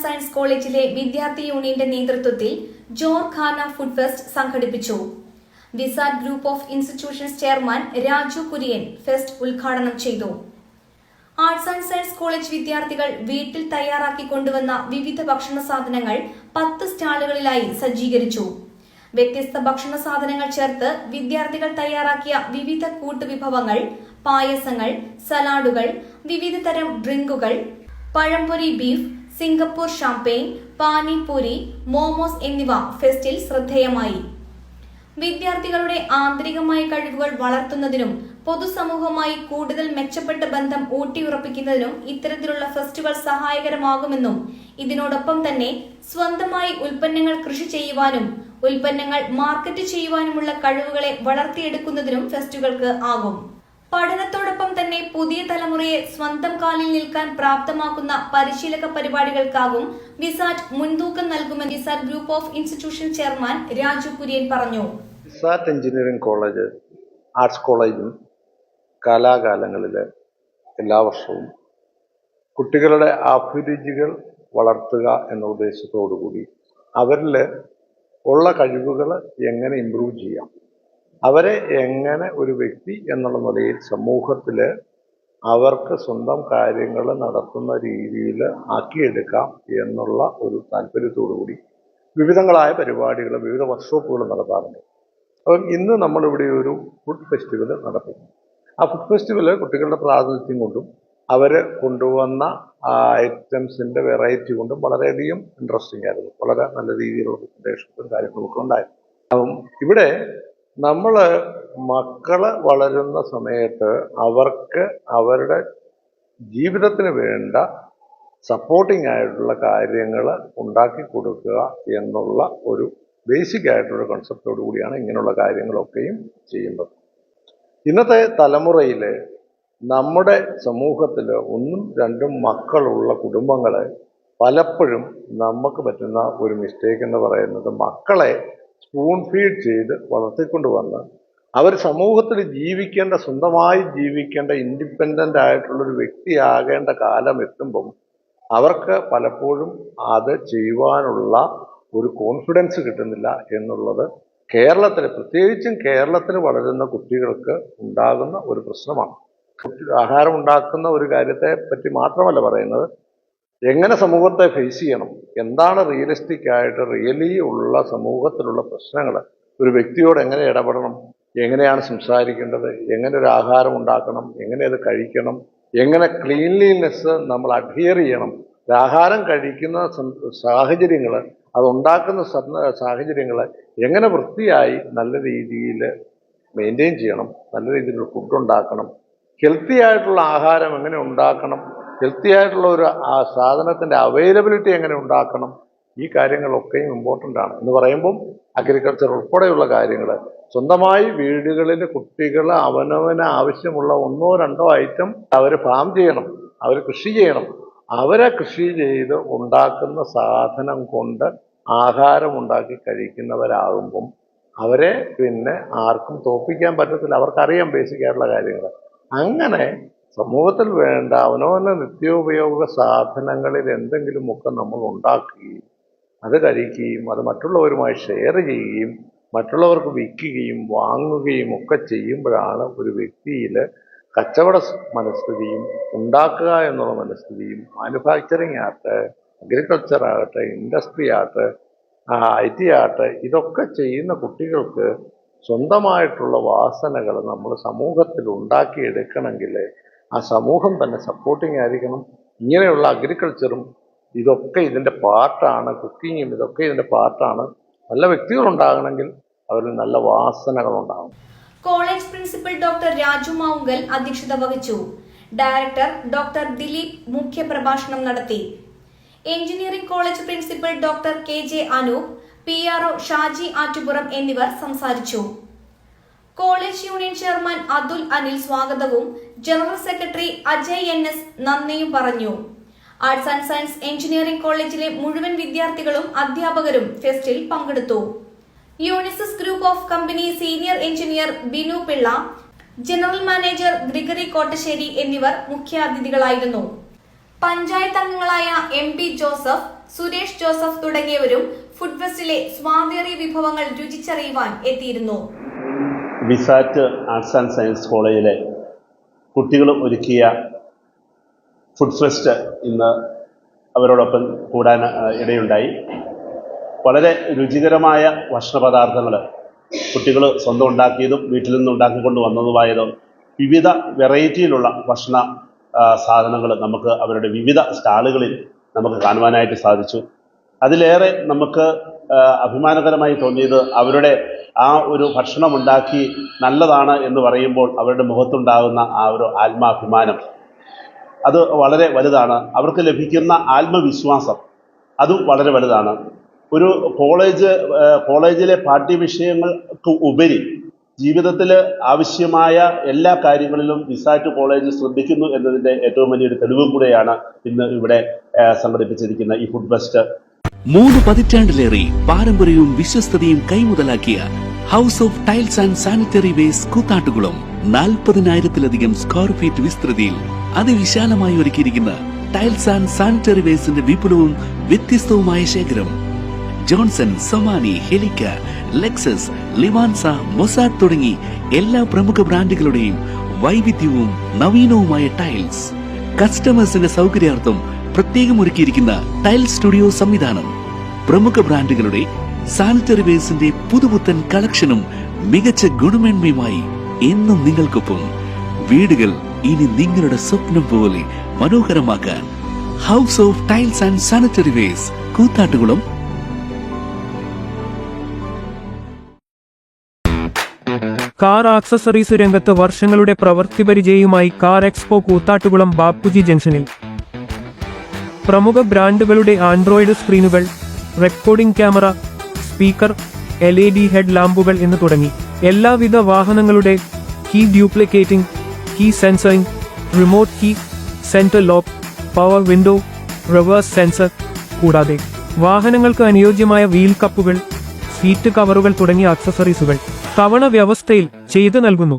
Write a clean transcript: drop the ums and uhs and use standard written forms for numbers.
And science കോളേജിലെ വിദ്യാർത്ഥി യൂണിയന്റെ നേതൃത്വത്തിൽ ജോർഖാന ഫുഡ് ഫെസ്റ്റ് സംഘടിപ്പിച്ചു. Vsat group of institutions chairman Raju Kurian fest ഉദ്ഘാടനം ചെയ്തു. ആർട്സ് ആൻഡ് സയൻസ് കോളേജ് വിദ്യാർത്ഥികൾ വീട്ടിൽ തയ്യാറാക്കി കൊണ്ടുവന്ന വിവിധ ഭക്ഷണ സാധനങ്ങൾ 10 സ്റ്റാളുകളിലായി സജ്ജീകരിച്ചു. വ്യത്യസ്ത ഭക്ഷണ സാധനങ്ങൾ ചേർത്ത് വിദ്യാർത്ഥികൾ തയ്യാറാക്കിയ വിവിധ കൂട്ടുവിഭവങ്ങൾ, പായസങ്ങൾ, സലാഡുകൾ, വിവിധ തരം ഡ്രിങ്കുകൾ, പഴംപൊരി beef, Singapore champagne, panipuri, momos എന്നിവ ഫെസ്റ്റിൽ ശ്രദ്ധേയമായി. വിദ്യാർത്ഥികളുടെ ആന്തരികമായ കഴിവുകൾ വളർത്തുന്നതിനും പൊതുസമൂഹവുമായി കൂടുതൽ മെച്ചപ്പെട്ട ബന്ധം ഊട്ടിയുറപ്പിക്കുന്നതിനും ഇത്തരത്തിലുള്ള ഫെസ്റ്റുകൾ സഹായകരമാകുമെന്നും ഇതിനോടൊപ്പം തന്നെ സ്വന്തമായി ഉൽപ്പന്നങ്ങൾ കൃഷി ചെയ്യുവാനും ഉൽപ്പന്നങ്ങൾ മാർക്കറ്റ് ചെയ്യുവാനുമുള്ള കഴിവുകളെ വളർത്തിയെടുക്കുന്നതിനും ഫെസ്റ്റുകൾക്ക് ആകും. പഠനത്തോടൊപ്പം തന്നെ പുതിയ തലമുറയെ സ്വന്തം കാലിൽ നിൽക്കാൻ പ്രാപ്തമാക്കുന്ന പരിശീലക പരിപാടികൾക്കാകും വിസാറ്റ് മുൻതൂക്കം നൽകുമെന്ന് Visat group of institution chairman Raju Kurian പറഞ്ഞു. വിസാറ്റ് എഞ്ചിനീയറിംഗ് കോളേജ്, ആർട്സ് കോളേജും കാലാകാലങ്ങളിൽ എല്ലാ വർഷവും കുട്ടികളുടെ അഭിരുചികൾ വളർത്തുക എന്ന ഉദ്ദേശത്തോടുകൂടി അവരിൽ ഉള്ള കഴിവുകൾ എങ്ങനെ ഇമ്പ്രൂവ് ചെയ്യാം, അവരെ എങ്ങനെ ഒരു വ്യക്തി എന്നുള്ള നിലയിൽ സമൂഹത്തിൽ അവർക്ക് സ്വന്തം കാര്യങ്ങൾ നടത്തുന്ന രീതിയിൽ ആക്കിയെടുക്കാം എന്നുള്ള ഒരു താല്പര്യത്തോടുകൂടി വിവിധങ്ങളായ പരിപാടികൾ, വിവിധ വർക്ക്ഷോപ്പുകൾ നടത്താറുണ്ട്. അപ്പം ഇന്ന് നമ്മളിവിടെ ഒരു ഫുഡ് ഫെസ്റ്റിവൽ നടത്തുന്നു. ആ ഫുഡ് ഫെസ്റ്റിവൽ കുട്ടികളുടെ പ്രാതിനിധ്യം കൊണ്ടും അവർ കൊണ്ടുവന്ന ഐറ്റംസിൻ്റെ വെറൈറ്റി കൊണ്ടും വളരെയധികം ഇൻട്രസ്റ്റിംഗ് ആയിരുന്നു. വളരെ നല്ല രീതിയിലുള്ള പ്രസൻറ്റേഷൻസും കാര്യങ്ങളൊക്കെ ഉണ്ടായിരുന്നു. അപ്പം ഇവിടെ നമ്മൾ മക്കൾ വളരുന്ന സമയത്ത് അവർക്ക് അവരുടെ ജീവിതത്തിന് വേണ്ട സപ്പോർട്ടിംഗ് ആയിട്ടുള്ള കാര്യങ്ങൾ ഉണ്ടാക്കി കൊടുക്കുക എന്നുള്ള ഒരു ബേസിക് ആയിട്ടുള്ള കൺസെപ്റ്റോടു കൂടിയാണ് ഇങ്ങനെയുള്ള കാര്യങ്ങളൊക്കെയും ചെയ്യുന്നത്. ഇന്നത്തെ തലമുറയിൽ നമ്മുടെ സമൂഹത്തിൽ 1-2 മക്കളുള്ള കുടുംബങ്ങൾ പലപ്പോഴും നമുക്ക് പറ്റുന്ന ഒരു മിസ്റ്റേക്ക് എന്ന് പറയുന്നത് മക്കളെ സ്പൂൺ ഫീഡ് ചെയ്ത് വളർത്തിക്കൊണ്ട് വന്ന് അവർ സമൂഹത്തിൽ ജീവിക്കേണ്ട, സ്വന്തമായി ജീവിക്കേണ്ട, ഇൻഡിപെൻഡൻ്റ് ആയിട്ടുള്ളൊരു വ്യക്തിയാകേണ്ട കാലം എത്തുമ്പം അവർക്ക് പലപ്പോഴും അത് ചെയ്യുവാനുള്ള ഒരു കോൺഫിഡൻസ് കിട്ടുന്നില്ല എന്നുള്ളത് കേരളത്തിൽ, പ്രത്യേകിച്ചും കേരളത്തിൽ വളരുന്ന കുട്ടികൾക്ക് ഉണ്ടാകുന്ന ഒരു പ്രശ്നമാണ്. ആഹാരം ഉണ്ടാക്കുന്ന ഒരു കാര്യത്തെ പറ്റി മാത്രമല്ല പറയുന്നത്, എങ്ങനെ സമൂഹത്തെ ഫേസ് ചെയ്യണം, എന്താണ് റിയലിസ്റ്റിക് ആയിട്ട് റിയലി ഉള്ള സമൂഹത്തിലുള്ള പ്രശ്നങ്ങൾ, ഒരു വ്യക്തിയോട് എങ്ങനെ ഇടപെടണം, എങ്ങനെയാണ് സംസാരിക്കേണ്ടത്, എങ്ങനെ ഒരു ആഹാരം ഉണ്ടാക്കണം, എങ്ങനെ അത് കഴിക്കണം, എങ്ങനെ ക്ലീൻലിനെസ് നമ്മൾ അഡ്ഹിയർ ചെയ്യണം, ആഹാരം കഴിക്കുന്ന സാഹചര്യങ്ങൾ, അതുണ്ടാക്കുന്ന സാഹചര്യങ്ങൾ എങ്ങനെ വൃത്തിയായി നല്ല രീതിയിൽ മെയിൻറ്റെയിൻ ചെയ്യണം, നല്ല രീതിയിലുള്ള ഫുഡ് ഉണ്ടാക്കണം, ഹെൽത്തി ആയിട്ടുള്ള ആഹാരം എങ്ങനെ ഉണ്ടാക്കണം, ഹെൽത്തി ആയിട്ടുള്ള ഒരു സാധനത്തിൻ്റെ അവൈലബിലിറ്റി എങ്ങനെ ഉണ്ടാക്കണം, ഈ കാര്യങ്ങളൊക്കെയും ഇമ്പോർട്ടൻ്റ് ആണ്. എന്ന് പറയുമ്പം അഗ്രികൾച്ചർ ഉൾപ്പെടെയുള്ള കാര്യങ്ങൾ സ്വന്തമായി വീടുകളിൽ കുട്ടികൾ അവനവന് ആവശ്യമുള്ള 1-2 ഐറ്റം അവർ ഫാം ചെയ്യണം, അവർ കൃഷി ചെയ്യണം. അവരെ കൃഷി ചെയ്ത് ഉണ്ടാക്കുന്ന സാധനം കൊണ്ട് ആഹാരം ഉണ്ടാക്കി കഴിക്കുന്നവരാകുമ്പം അവരെ പിന്നെ ആർക്കും തോൽപ്പിക്കാൻ പറ്റത്തില്ല. അവർക്കറിയാം ബേസിക് ആയിട്ടുള്ള കാര്യങ്ങൾ. അങ്ങനെ സമൂഹത്തിൽ വേണ്ട അവനവന് നിത്യോപയോഗ സാധനങ്ങളിൽ എന്തെങ്കിലുമൊക്കെ നമ്മൾ ഉണ്ടാക്കുകയും അത് കഴിക്കുകയും അത് മറ്റുള്ളവരുമായി ഷെയർ ചെയ്യുകയും മറ്റുള്ളവർക്ക് വിൽക്കുകയും വാങ്ങുകയും ഒക്കെ ചെയ്യുമ്പോഴാണ് ഒരു വ്യക്തിയിൽ കച്ചവട മനസ്ഥിതിയും ഉണ്ടാക്കുക എന്നുള്ള മനസ്ഥിതിയും മാനുഫാക്ചറിങ് ആകട്ടെ, അഗ്രികൾച്ചർ ആകട്ടെ, ഇൻഡസ്ട്രി ആകട്ടെ, IT ആകട്ടെ, ഇതൊക്കെ ചെയ്യുന്ന കുട്ടികൾക്ക് സ്വന്തമായിട്ടുള്ള വാസനകൾ നമ്മൾ സമൂഹത്തിൽ ഉണ്ടാക്കിയെടുക്കണമെങ്കിൽ ആ സമൂഹം തന്നെ സപ്പോർട്ടിങ് ആയിരിക്കണം. ഇങ്ങനെയുള്ള അഗ്രികൾച്ചറും ഇതൊക്കെ ഇതിൻ്റെ പാർട്ടാണ്, കുക്കിങ്ങും ഇതൊക്കെ ഇതിൻ്റെ പാർട്ടാണ്. നല്ല വ്യക്തികളുണ്ടാകണമെങ്കിൽ അവരിൽ നല്ല വാസനകളുണ്ടാകും. College principal doctor Raju Mavunkal അധ്യക്ഷത വഹിച്ചു. ഡയറക്ടർ ഡോക്ടർ ദിലീപ് മുഖ്യപ്രഭാഷണം നടത്തി. Engineering college principal doctor KJ Anoop, PRO Shaji Attupuram എന്നിവർ സംസാരിച്ചു. College union chairman Athul Anil സ്വാഗതവും ജനറൽ സെക്രട്ടറി അജയ് NS നന്ദിയും പറഞ്ഞു. ആർട്സ് ആൻഡ് സയൻസ് എഞ്ചിനീയറിംഗ് കോളേജിലെ മുഴുവൻ വിദ്യാർത്ഥികളും അധ്യാപകരും ഫെസ്റ്റിൽ പങ്കെടുത്തു. Unisys group of company senior engineer Binu Pillai, general manager Gregory Kottassery എന്നിവർ മുഖ്യാതിഥികളായിരുന്നു. പഞ്ചായത്ത് അംഗങ്ങളായ MP ജോസഫ്, സുരേഷ് ജോസഫ് തുടങ്ങിയവരും ഫുഡ് ഫെസ്റ്റിലെ സ്വാദേറിയ വിഭവങ്ങൾ രുചിച്ചറിയുവാൻ എത്തിയിരുന്നു. വിസാറ്റ് ആർട്സ് ആൻഡ് സയൻസ് കോളേജിലെ കുട്ടികൾ ഒരുക്കിയ ഫുഡ് ഫെസ്റ്റ് ഇന്ന് അവരോടൊപ്പം കൂടാൻ ഇടയുണ്ടായി. വളരെ രുചികരമായ ഭക്ഷണപദാർത്ഥങ്ങൾ കുട്ടികൾ സ്വന്തം ഉണ്ടാക്കിയതും വീട്ടിൽ നിന്ന് ഉണ്ടാക്കിക്കൊണ്ട് വന്നതുമായതും വിവിധ വെറൈറ്റിയിലുള്ള ഭക്ഷണ സാധനങ്ങൾ നമുക്ക് അവരുടെ വിവിധ സ്റ്റാളുകളിൽ നമുക്ക് കാണുവാനായിട്ട് സാധിച്ചു. അതിലേറെ നമുക്ക് അഭിമാനകരമായി തോന്നിയത് അവരുടെ ആ ഒരു ഭക്ഷണമുണ്ടാക്കി നല്ലതാണ് എന്ന് പറയുമ്പോൾ അവരുടെ മുഖത്തുണ്ടാകുന്ന ആ ഒരു ആത്മാഭിമാനം അത് വളരെ വലുതാണ്. അവർക്ക് ലഭിക്കുന്ന ആത്മവിശ്വാസം അതും വളരെ വലുതാണ്. ഒരു കോളേജിലെ പാഠ്യവിഷയങ്ങൾക്ക് ഉപരി ജീവിതത്തിൽ ആവശ്യമായ എല്ലാ കാര്യങ്ങളിലും വിസാറ്റ് കോളേജ് ശ്രദ്ധിക്കുന്നു എന്നതിൻ്റെ ഏറ്റവും വലിയൊരു തെളിവും കൂടെയാണ് ഇന്ന് ഇവിടെ സംഘടിപ്പിച്ചിരിക്കുന്ന ഈ ഫുഡ് ഫെസ്റ്റ്. 3 പതിറ്റാണ്ടിലേറെ പാരമ്പര്യവും വിശ്വസ്തതയും കൈമുതലാക്കിയ house of tiles and sanitary waste Koothattukulam 40,000-ലധികം സ്ക്വയർ ഫീറ്റ് വിസ്തൃതിയിൽ അതിവിശാലമായി ഒരുക്കിയിരിക്കുന്ന ടൈൽസ് ആൻഡ് സാനിറ്ററി വേസ്റ്റിന്റെ വിപുലവും വ്യത്യസ്തവുമായ ശേഖരം. ജോൺസൺ, സൊമാനി, ഹെലിക്ക, ലെക്സസ്, ലിവാൻസ, മൊസാഡ് തുടങ്ങി എല്ലാ പ്രമുഖ ബ്രാൻഡുകളുടെയും വൈവിധ്യവും നവീനവുമായ ടൈൽസ്. കസ്റ്റമേഴ്സിന്റെ സൗകര്യാർത്ഥം പ്രത്യേകം ഒരുക്കിയിരിക്കുന്ന ടൈൽ സ്റ്റുഡിയോ സംവിധാനം. പ്രമുഖ ബ്രാൻഡുകളുടെ സാനിറ്ററി വേസ്റ്റിന്റെ പുതുപുത്തൻ കളക്ഷനും മികച്ച ഗുണമേന്മയുമായി എന്നും നിങ്ങൾക്കൊപ്പം. വീടുകൾ ഇനി നിങ്ങളുടെ സ്വപ്നം പോലെ മനോഹരമാക്കാൻ house of tiles and sanitary waste, Koothattukulam. Car accessories രംഗത്ത് വർഷങ്ങളുടെ പ്രവൃത്തി പരിചയവുമായി കാർ എക്സ്പോ കൂത്താട്ടുകുളം ബാപ്പുജി ജംഗ്ഷനിൽ. പ്രമുഖ ബ്രാൻഡുകളുടെ ആൻഡ്രോയിഡ് സ്ക്രീനുകൾ, recording camera, speaker, LED head ലാമ്പുകൾ എന്ന് തുടങ്ങി എല്ലാവിധ വാഹനങ്ങളുടെ കീ ഡ്യൂപ്ലിക്കേറ്റിംഗ്, key sensoring, remote key, centre lock, power window, reverse sensor, കൂടാതെ വാഹനങ്ങൾക്ക് അനുയോജ്യമായ വീൽ കപ്പുകൾ, സീറ്റ് കവറുകൾ തുടങ്ങിയ ആക്സസറീസുകൾ തവണ വ്യവസ്ഥയിൽ ചെയ്തു നൽകുന്നു.